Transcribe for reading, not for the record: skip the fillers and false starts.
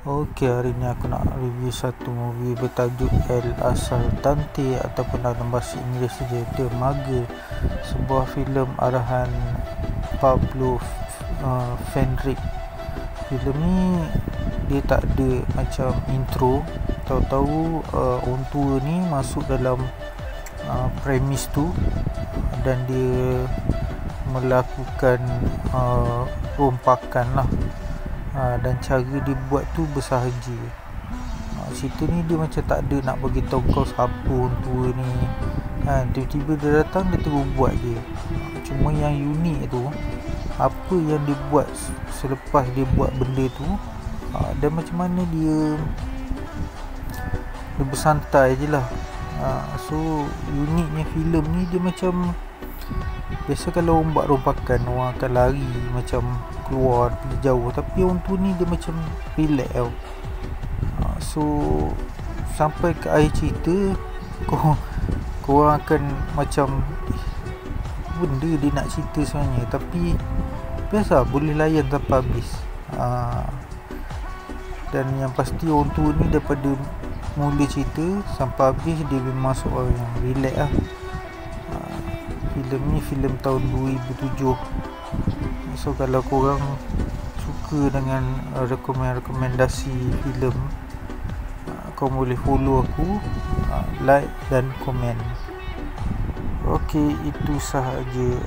Okey, hari ni aku nak review satu movie bertajuk El Asaltante ataupun dalam bahasa Inggeris saja The Mugger, sebuah filem arahan Pablo Fenrique. Filem ni dia tak ada macam intro, tahu-tahu orang tua ni masuk dalam premis tu dan dia melakukan rompakan lah. Dan cara dia buat tu bersahaja. Cerita ni dia macam tak ada nak bagi tahu kau siapa orang tua ni. Tiba-tiba dia datang, dia terus buat je. Cuma yang unik tu, apa yang dia buat selepas dia buat benda tu, dan macam mana dia bersantai je lah. So uniknya filem ni, dia macam biasa kalau orang buat rompakan, orang akan lari macam keluar pergi jauh, tapi orang tu ni dia macam relax tau. So sampai ke akhir cerita, korang akan macam benda dia nak cerita sebenarnya, tapi biasa boleh layan sampai habis. Dan yang pasti orang tua ni daripada mula cerita sampai habis dia memang seorang yang relax lah. Filem ni filem tahun 2007. So kalau korang suka dengan rekomendasi filem, korang boleh follow aku, like dan komen. Okey, itu sahaja.